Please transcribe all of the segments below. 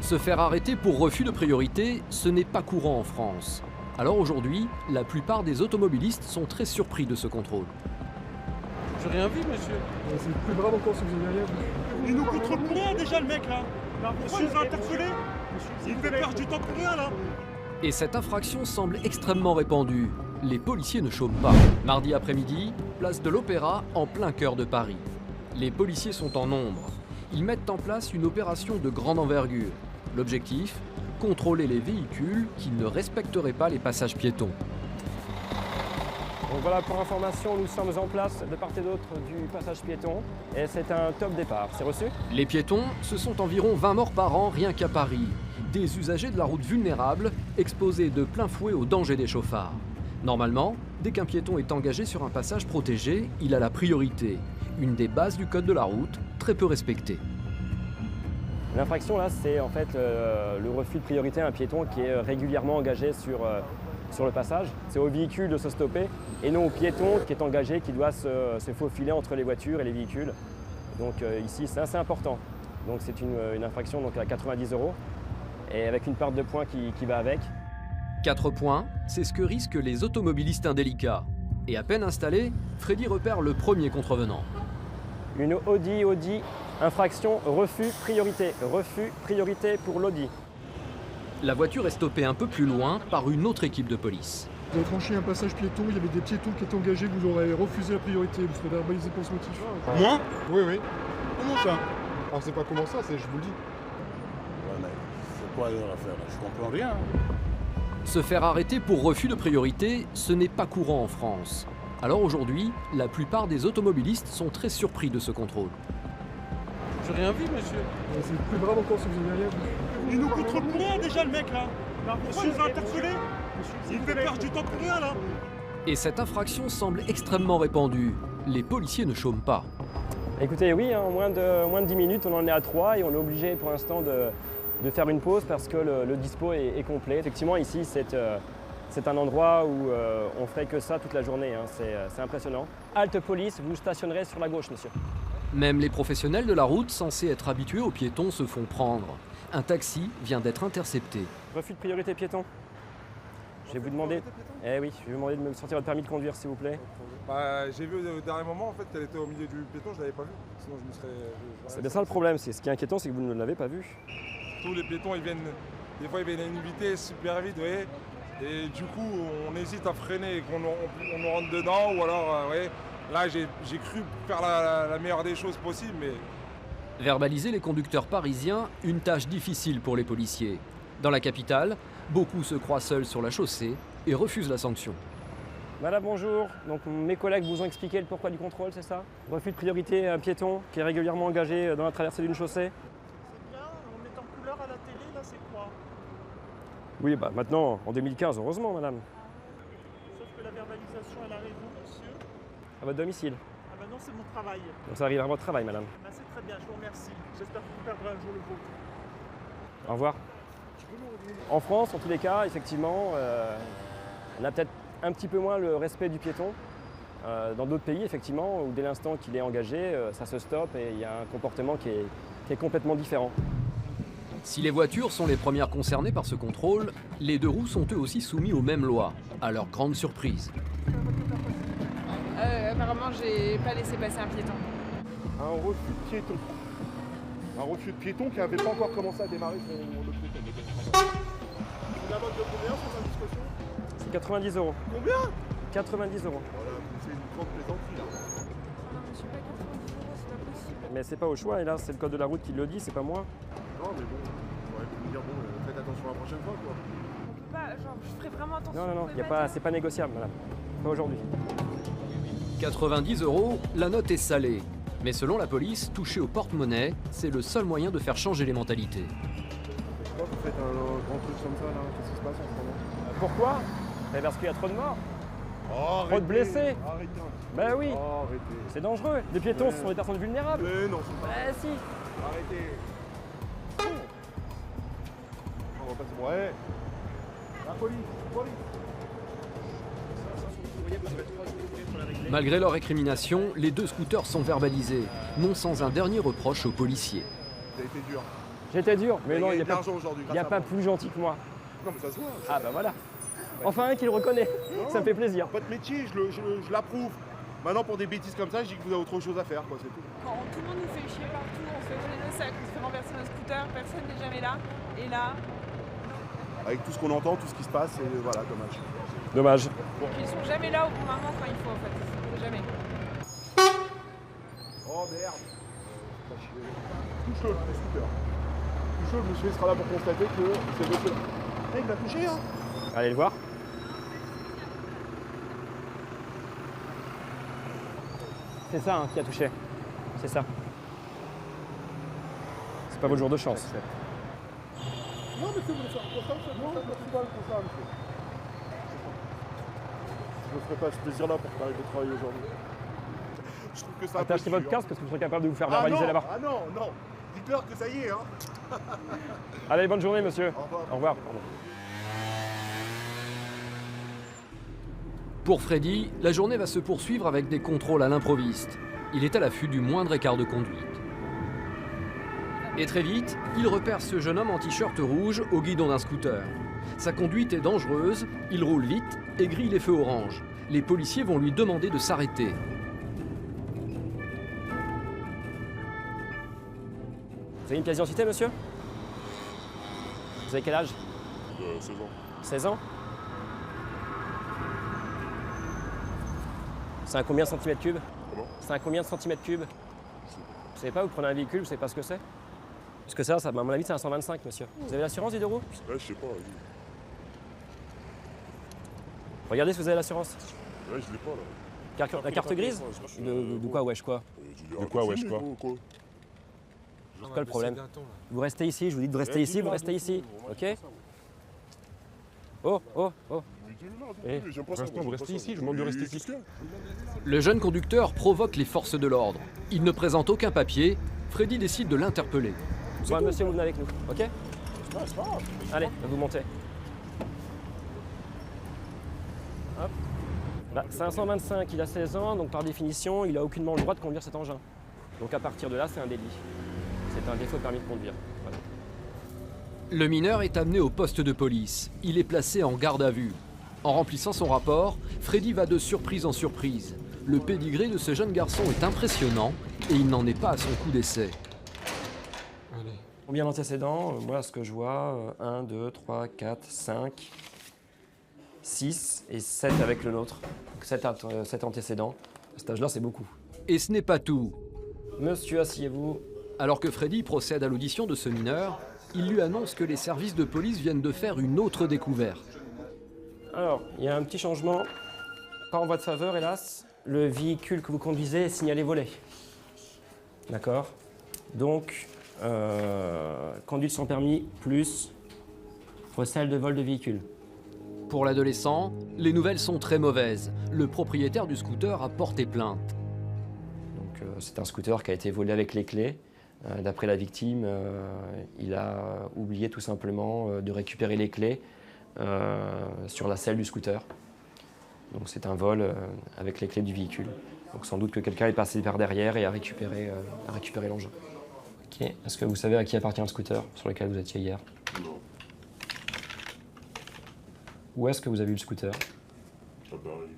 Se faire arrêter pour refus de priorité, ce n'est pas courant en France. Alors aujourd'hui, la plupart des automobilistes sont très surpris de ce contrôle. J'ai rien vu, monsieur. C'est plus grave encore si vous avez rien vu. Il nous contrôle pour rien déjà le mec là. Pourquoi il nous a interpellés? Il fait perdre du temps pour rien là. Et cette infraction semble extrêmement répandue. Les policiers ne chôment pas. Mardi après-midi, place de l'Opéra, en plein cœur de Paris. Les policiers sont en nombre. Ils mettent en place une opération de grande envergure. L'objectif, contrôler les véhicules qui ne respecteraient pas les passages piétons. Donc voilà, pour information, nous sommes en place de part et d'autre du passage piéton et c'est un top départ. C'est reçu? Les piétons, ce sont environ 20 morts par an rien qu'à Paris. Des usagers de la route vulnérables, exposés de plein fouet aux dangers des chauffards. Normalement, dès qu'un piéton est engagé sur un passage protégé, il a la priorité. Une des bases du code de la route, très peu respectée. L'infraction là, c'est en fait le refus de priorité à un piéton qui est régulièrement engagé sur le passage. C'est au véhicule de se stopper et non au piéton qui est engagé, qui doit se faufiler entre les voitures et les véhicules. Donc ici, c'est assez important. Donc c'est une infraction donc, à 90 € et avec une part de points qui va avec. 4 points, c'est ce que risquent les automobilistes indélicats. Et à peine installé, Freddy repère le premier contrevenant. Une Audi, infraction refus priorité pour l'Audi. La voiture est stoppée un peu plus loin par une autre équipe de police. Vous avez franchi un passage piéton, il y avait des piétons qui étaient engagés, vous aurez refusé la priorité, vous serez verbalisé pour ce motif. Moi? Oui, oui. Comment ça? On sait pas comment ça, je vous le dis. Ouais, mais c'est quoi l'affaire? Je comprends rien. Se faire arrêter pour refus de priorité, ce n'est pas courant en France. Alors aujourd'hui, la plupart des automobilistes sont très surpris de ce contrôle. J'ai rien vu, monsieur. C'est plus grave encore si vous avez rien vu. Il nous contrôle pour rien déjà le mec là. Pourquoi il nous a interpellés? Il fait perdre du temps pour rien là. Et cette infraction semble extrêmement répandue. Les policiers ne chôment pas. Écoutez, oui, en moins de 10 minutes, on en est à 3 et on est obligé pour l'instant de faire une pause parce que le dispo est complet. Effectivement, ici, c'est un endroit où on ferait que ça toute la journée. Hein. C'est impressionnant. Halte police, vous stationnerez sur la gauche, monsieur. Même les professionnels de la route, censés être habitués aux piétons, se font prendre. Un taxi vient d'être intercepté. Refus de priorité piéton. Je vais vous demander. Eh oui, je vais vous demander de me sortir votre permis de conduire, s'il vous plaît. Bah, j'ai vu au dernier moment en fait qu'elle était au milieu du piéton, je l'avais pas vu. Sinon je me serais. C'est bien ça le problème. Ce qui est inquiétant, c'est que vous ne l'avez pas vu. Tous les piétons, des fois ils viennent à une vitesse super vite, vous voyez. Et du coup, on hésite à freiner et qu'on on rentre dedans ou alors, vous voyez. Là, j'ai cru faire la meilleure des choses possible, mais. Verbaliser les conducteurs parisiens, une tâche difficile pour les policiers. Dans la capitale, beaucoup se croient seuls sur la chaussée et refusent la sanction. Madame, bonjour. Donc mes collègues vous ont expliqué le pourquoi du contrôle, c'est ça? Refus de priorité à un piéton qui est régulièrement engagé dans la traversée d'une chaussée. C'est bien, on met en couleur à la télé là, c'est quoi? Oui, bah maintenant, en 2015, heureusement, madame. Sauf que la verbalisation elle arrive où, monsieur? À votre domicile. Ah bah non, c'est mon travail. Donc ça arrive à votre travail, madame. Bah c'est très bien, je vous remercie. J'espère que vous perdrez un jour le vôtre. Au revoir. En France, en tous les cas, effectivement, on a peut-être un petit peu moins le respect du piéton. Dans d'autres pays, effectivement, où dès l'instant qu'il est engagé, ça se stoppe et il y a un comportement qui est complètement différent. Si les voitures sont les premières concernées par ce contrôle, les deux roues sont eux aussi soumis aux mêmes lois, à leur grande surprise. Apparemment, j'ai pas laissé passer un piéton. Un refus de piéton. Un refus de piéton qui n'avait pas encore commencé à démarrer sur le piéton. C'est la vote de combien sans indiscrétion? C'est 90 €. Combien? 90 €. Voilà, c'est une grande plaisanterie là. Non, monsieur, pas 90 €, c'est pas possible. Mais c'est pas au choix, et là, c'est le code de la route qui le dit, c'est pas moi. Non, mais bon, on aurait pu me dire, bon, faites attention la prochaine fois, quoi. On peut pas, genre, je ferai vraiment attention. Non, non, non, vous pouvez c'est pas négociable, madame. Pas aujourd'hui. 90 €, la note est salée. Mais selon la police, toucher au porte-monnaie, c'est le seul moyen de faire changer les mentalités. Pourquoi vous faites un grand truc comme ça là? Qu'est-ce qui se passe en ce moment? Pourquoi? Parce qu'il y a trop de morts. Oh, Trop de blessés. Arrêtez. Ben oui, Oh, arrêtez. c'est dangereux. Les piétons, ce sont des personnes vulnérables. Mais non, c'est pas. Ben si. Arrêtez. On va passer. Ouais. La police. Malgré leur récrimination, les deux scooters sont verbalisés, non sans un dernier reproche aux policiers. Ça a été dur. J'étais dur, mais non, il n'y a de pas, l'argent aujourd'hui. il y a pas plus gentil que moi. Non, mais ça se voit. Ah bah voilà. Enfin un qui le reconnaît, Non, ça me fait plaisir. Votre métier, je l'approuve. Maintenant, pour des bêtises comme ça, je dis que vous avez autre chose à faire, quoi, c'est tout. Quand tout le monde nous fait chier partout, on se fait voler nos sacs, on se fait renverser nos scooters, personne n'est jamais là. Et là, Avec tout ce qu'on entend, tout ce qui se passe, et voilà, dommage. Dommage. ils sont jamais là au bon moment quand il faut en fait. Jamais. Oh merde. Tout chaud, les scooters. Tout chaud, le monsieur sera là pour constater que c'est votre... Il m'a touché, hein. Allez le voir. C'est ça hein, qui a touché. C'est ça. C'est pas votre jour de chance. Non, mais c'est bon, ça. Non, c'est pas pour ça, monsieur. Je ne ferai pas ce plaisir-là pour t'arriver de travailler aujourd'hui. Je trouve que ça. Attachez votre casque parce que je serai capable de vous faire verbaliser là-bas. Ah non, non. Dites-leur que ça y est, hein. Allez, bonne journée monsieur. Au revoir. Au revoir. Pardon. Pour Freddy, la journée va se poursuivre avec des contrôles à l'improviste. Il est à l'affût du moindre écart de conduite. Et très vite, il repère ce jeune homme en t-shirt rouge au guidon d'un scooter. Sa conduite est dangereuse, il roule vite et grille les feux orange. Les policiers vont lui demander de s'arrêter. Vous avez une pièce d'identité monsieur? Vous avez quel âge? 16 ans. 16 ans? C'est un combien de centimètres cubes? Comment? C'est un combien de centimètres cubes? Vous savez pas, vous prenez un véhicule, vous savez pas ce que c'est? Parce que ça, à mon avis, c'est un 125, monsieur. Vous avez l'assurance du deux roues? Là, je sais pas. Regardez si vous avez l'assurance. Là, je l'ai pas, là. La carte grise? De quoi, wesh, quoi? De quoi, wesh, quoi? C'est quoi le problème? Vous restez ici, je vous dis de rester ici, vous restez ici. Ok? Oh, oh, oh. Eh. Pour l'instant, vous restez ici, je vous demande de rester ici. Le jeune conducteur provoque les forces de l'ordre. Il ne présente aucun papier. Freddy décide de l'interpeller. Bon, monsieur, vous venez avec nous, ok? Allez, vous montez. Hop. Bah, 525, il a 16 ans, donc par définition, il a aucunement le droit de conduire cet engin. Donc à partir de là, c'est un délit. C'est un défaut de permis de conduire. Voilà. Le mineur est amené au poste de police. Il est placé en garde à vue. En remplissant son rapport, Freddy va de surprise en surprise. Le pédigré de ce jeune garçon est impressionnant et il n'en est pas à son coup d'essai. Combien d'antécédents? Moi, ce que je vois, 1, 2, 3, 4, 5, 6 et 7 avec le nôtre. Donc 7 antécédents. À cet âge-là, c'est beaucoup. Et ce n'est pas tout. Monsieur, asseyez-vous. Alors que Freddy procède à l'audition de ce mineur, il lui annonce que les services de police viennent de faire une autre découverte. Alors, il y a un petit changement. Pas en votre faveur, hélas. Le véhicule que vous conduisez est signalé volé. D'accord? Donc, conduite sans permis plus recel de vol de véhicule. Pour l'adolescent, les nouvelles sont très mauvaises. Le propriétaire du scooter a porté plainte. Donc, c'est un scooter qui a été volé avec les clés. D'après la victime, il a oublié tout simplement de récupérer les clés sur la selle du scooter. Donc c'est un vol avec les clés du véhicule. Donc sans doute que quelqu'un est passé par derrière et a récupéré l'engin. Ok. Est-ce que vous savez à qui appartient le scooter sur lequel vous étiez hier? Non. Où est-ce que vous avez eu le scooter? À Paris.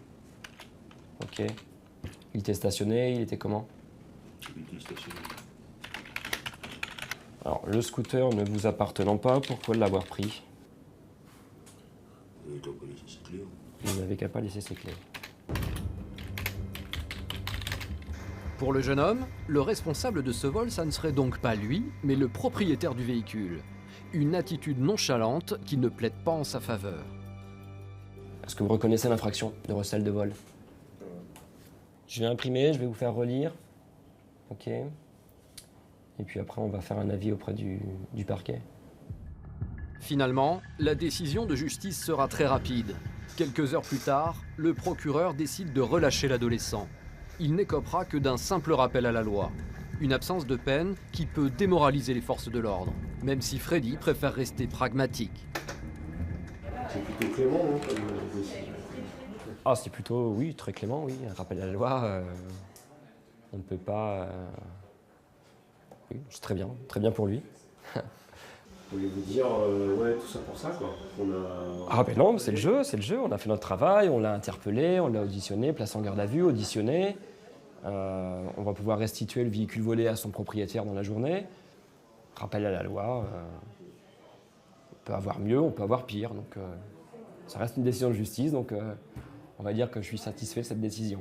Ok. Il était stationné, il était comment? Il était stationné. Alors, le scooter ne vous appartenant pas, pourquoi l'avoir pris? Vous n'avez qu'à pas laisser ses clés. Vous n'avez qu'à pas laisser ses clés. Pour le jeune homme, le responsable de ce vol, ça ne serait donc pas lui, mais le propriétaire du véhicule. Une attitude nonchalante qui ne plaide pas en sa faveur. Est-ce que vous reconnaissez l'infraction de recel de vol? Je vais imprimer, je vais vous faire relire. Ok. Et puis après, on va faire un avis auprès du parquet. Finalement, la décision de justice sera très rapide. Quelques heures plus tard, le procureur décide de relâcher l'adolescent. Il n'écopera que d'un simple rappel à la loi. Une absence de peine qui peut démoraliser les forces de l'ordre, même si Freddy préfère rester pragmatique. C'est plutôt clément, non? Ah, c'est plutôt, oui, très clément, oui. Un rappel à la loi, on ne peut pas... Oui, c'est très bien pour lui. Pourriez-vous dire, ouais, tout ça pour ça, quoi. Ah ben non, c'est le jeu, on a fait notre travail, on l'a interpellé, on l'a auditionné, placé en garde à vue, auditionné. On va pouvoir restituer le véhicule volé à son propriétaire dans la journée. Rappel à la loi, on peut avoir mieux, on peut avoir pire, donc ça reste une décision de justice, donc on va dire que je suis satisfait de cette décision.